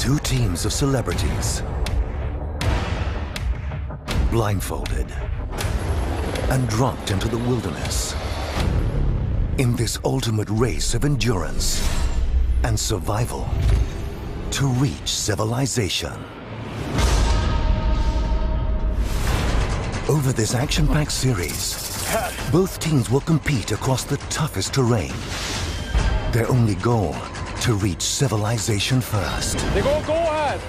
Two teams of celebrities, blindfolded and dropped into the wilderness in this ultimate race of endurance and survival to reach civilization. Over this action-packed series, both teams will compete across the toughest terrain. Their only goal, to reach civilization first. They go ahead.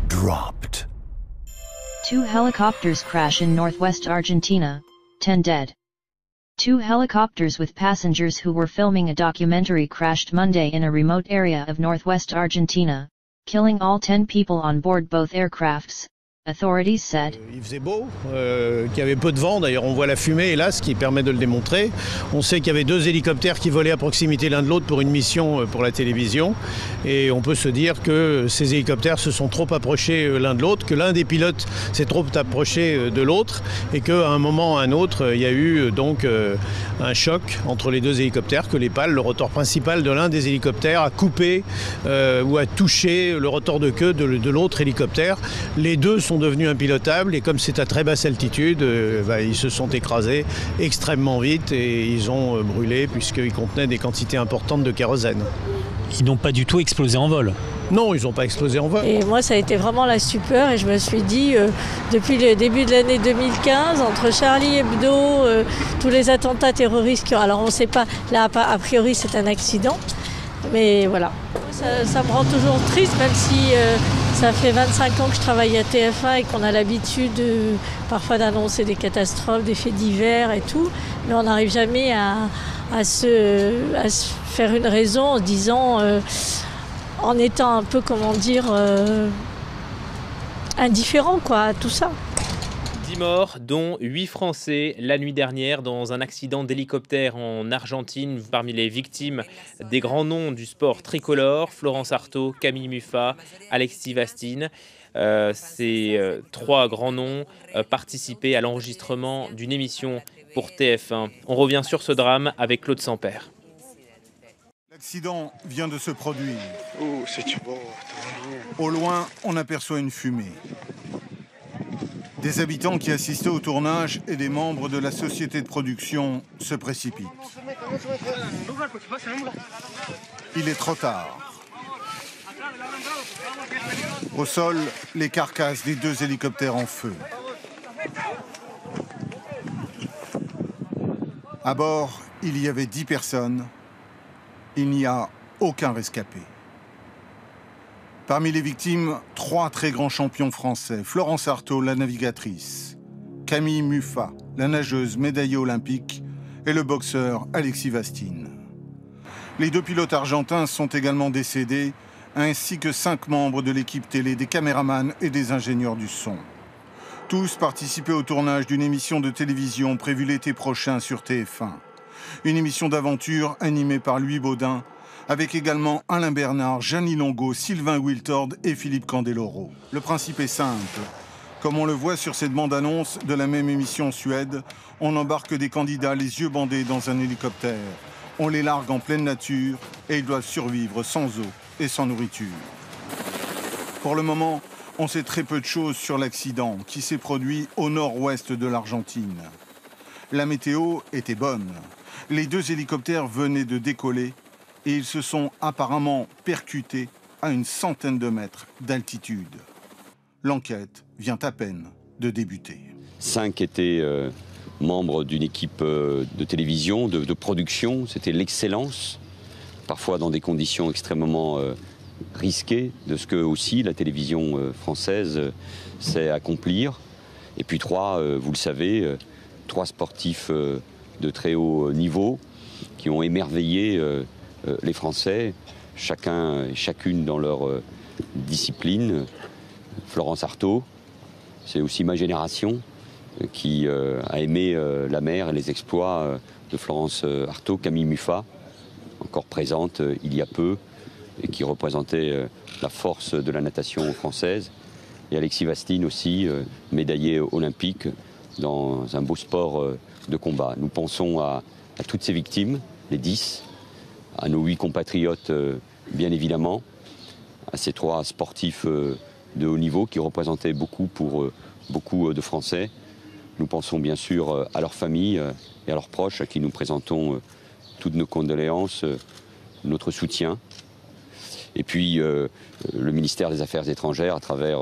Dropped. 2 helicopters crash in northwest Argentina, 10 dead. 2 helicopters with passengers who were filming a documentary crashed Monday in a remote area of northwest Argentina, killing all 10 people on board both aircrafts, authorities said. Il faisait beau, qu'il y avait peu de vent, d'ailleurs on voit la fumée hélas qui permet de le démontrer. On sait qu'il y avait 2 hélicoptères qui volaient à proximité l'un de l'autre pour une mission pour la télévision. Et on peut se dire que ces hélicoptères se sont trop approchés l'un de l'autre, que l'un des pilotes s'est trop approché de l'autre et qu'à un moment ou à un autre, il y a eu donc un choc entre les 2 hélicoptères, que les pales, le rotor principal de l'un des hélicoptères a coupé ou a touché le rotor de queue de l'autre hélicoptère. Les 2 sont devenus impilotables et comme c'est à très basse altitude, ils se sont écrasés extrêmement vite et ils ont brûlé puisqu'ils contenaient des quantités importantes de kérosène. Ils n'ont pas du tout explosé en vol. Non, ils n'ont pas explosé en vol. Et moi, ça a été vraiment la stupeur et je me suis dit, depuis le début de l'année 2015, entre Charlie Hebdo, tous les attentats terroristes, alors on ne sait pas, là a priori c'est un accident, mais voilà. Ça me rend toujours triste, même si ça fait 25 ans que je travaille à TF1 et qu'on a l'habitude parfois d'annoncer des catastrophes, des faits divers et tout, mais on n'arrive jamais à se faire une raison en disant, en étant un peu, comment dire, indifférent quoi, à tout ça. 10 morts, dont 8 Français la nuit dernière dans un accident d'hélicoptère en Argentine. Parmi les victimes, des grands noms du sport tricolore, Florence Artaud, Camille Muffat, Alexis Vastine. Ces 3 grands noms participaient à l'enregistrement d'une émission pour TF1. On revient sur ce drame avec Claude Sampère. L'accident vient de se produire. Au loin, on aperçoit une fumée. Des habitants qui assistaient au tournage et des membres de la société de production se précipitent. Il est trop tard. Au sol, les carcasses des 2 hélicoptères en feu. À bord, il y avait 10 personnes. Il n'y a aucun rescapé. Parmi les victimes, 3 très grands champions français. Florence Artaud, la navigatrice. Camille Muffat, la nageuse médaillée olympique. Et le boxeur Alexis Vastine. Les 2 pilotes argentins sont également décédés, ainsi que 5 membres de l'équipe télé, des caméramans et des ingénieurs du son. Tous participaient au tournage d'une émission de télévision prévue l'été prochain sur TF1. Une émission d'aventure animée par Louis Baudin, avec également Alain Bernard, Jeannie Longo, Sylvain Wiltord et Philippe Candeloro. Le principe est simple. Comme on le voit sur cette bande-annonce de la même émission en Suède, on embarque des candidats les yeux bandés dans un hélicoptère. On les largue en pleine nature et ils doivent survivre sans eau et sans nourriture. Pour le moment, on sait très peu de choses sur l'accident qui s'est produit au nord-ouest de l'Argentine. La météo était bonne. Les 2 hélicoptères venaient de décoller et ils se sont apparemment percutés à une centaine de mètres d'altitude. L'enquête vient à peine de débuter. 5 étaient membres d'une équipe de télévision, de production. C'était l'excellence, parfois dans des conditions extrêmement risquées, de ce que aussi la télévision française sait accomplir. Et puis 3, vous le savez, 3 sportifs de très haut niveau qui ont émerveillé les Français, chacun et chacune dans leur discipline. Florence Artaud, c'est aussi ma génération qui a aimé la mer et les exploits de Florence Artaud. Camille Muffat, encore présente il y a peu, et qui représentait la force de la natation française. Et Alexis Vastine aussi, médaillé olympique dans un beau sport de combat. Nous pensons à toutes ces victimes, les 10, à nos 8 compatriotes, bien évidemment, à ces 3 sportifs de haut niveau qui représentaient beaucoup pour beaucoup de Français. Nous pensons bien sûr à leurs familles et à leurs proches, à qui nous présentons toutes nos condoléances, notre soutien. Et puis le ministère des Affaires étrangères, à travers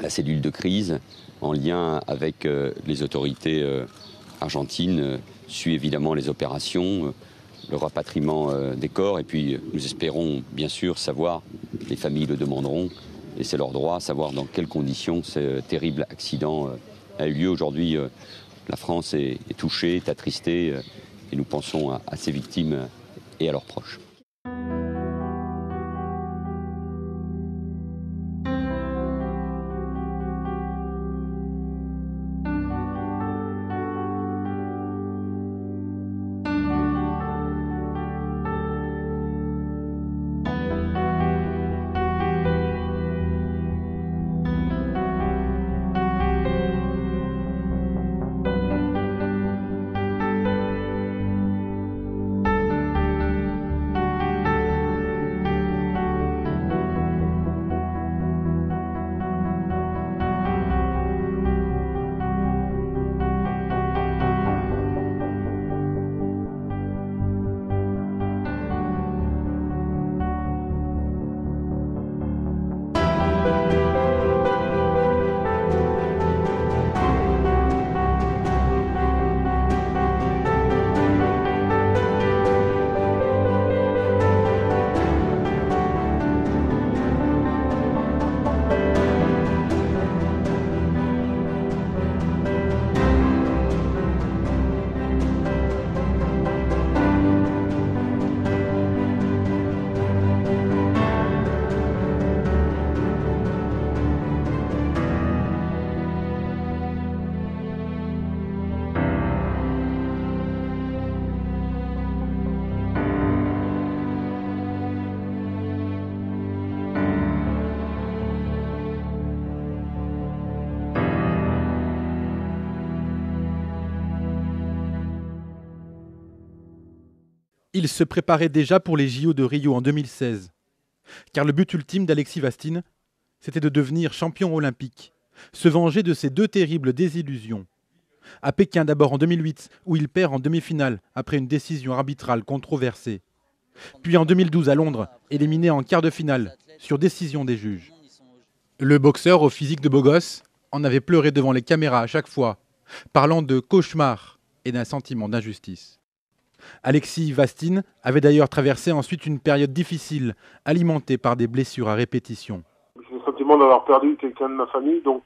la cellule de crise, en lien avec les autorités argentines, suit évidemment les opérations, le rapatriement des corps. Et puis nous espérons bien sûr savoir, les familles le demanderont, et c'est leur droit, savoir dans quelles conditions ce terrible accident a eu lieu. Aujourd'hui, la France est touchée, est attristée, et nous pensons à ces victimes et à leurs proches. Il se préparait déjà pour les JO de Rio en 2016. Car le but ultime d'Alexis Vastine, c'était de devenir champion olympique, se venger de ces 2 terribles désillusions. À Pékin d'abord en 2008, où il perd en demi-finale après une décision arbitrale controversée. Puis en 2012 à Londres, éliminé en quart de finale, sur décision des juges. Le boxeur au physique de beau gosse en avait pleuré devant les caméras à chaque fois, parlant de cauchemar et d'un sentiment d'injustice. Alexis Vastine avait d'ailleurs traversé ensuite une période difficile, alimentée par des blessures à répétition. J'ai le sentiment d'avoir perdu quelqu'un de ma famille, donc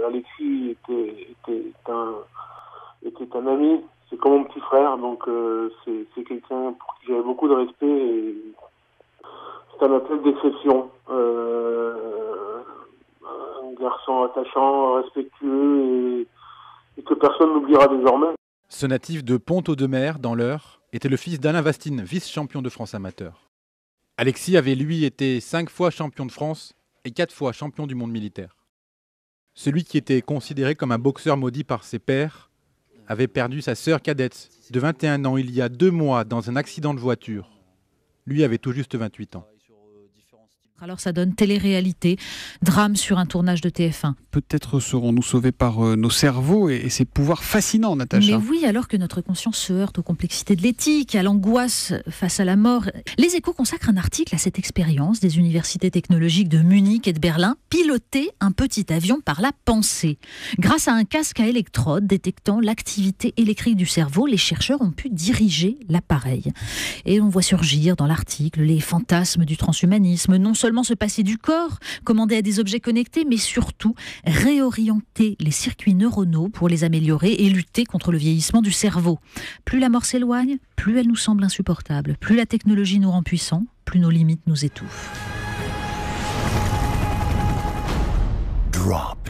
Alexis était un ami, c'est comme mon petit frère, donc c'est quelqu'un pour qui j'avais beaucoup de respect et c'est un athlète d'exception. Un garçon attachant, respectueux et que personne n'oubliera désormais. Ce natif de Pont-Audemer, dans l'Eure, était le fils d'Alain Vastine, vice-champion de France amateur. Alexis avait lui été 5 fois champion de France et 4 fois champion du monde militaire. Celui qui était considéré comme un boxeur maudit par ses pairs avait perdu sa sœur cadette de 21 ans il y a 2 mois dans un accident de voiture. Lui avait tout juste 28 ans. Alors ça donne télé-réalité, drame sur un tournage de TF1. Peut-être serons-nous sauvés par nos cerveaux et ces pouvoirs fascinants, Natacha. Mais oui, alors que notre conscience se heurte aux complexités de l'éthique, à l'angoisse face à la mort. Les Échos consacrent un article à cette expérience des universités technologiques de Munich et de Berlin, piloter un petit avion par la pensée. Grâce à un casque à électrodes détectant l'activité électrique du cerveau, les chercheurs ont pu diriger l'appareil. Et on voit surgir dans l'article les fantasmes du transhumanisme, non seulement se passer du corps, commander à des objets connectés, mais surtout réorienter les circuits neuronaux pour les améliorer et lutter contre le vieillissement du cerveau. Plus la mort s'éloigne, plus elle nous semble insupportable. Plus la technologie nous rend puissants, plus nos limites nous étouffent. Drop.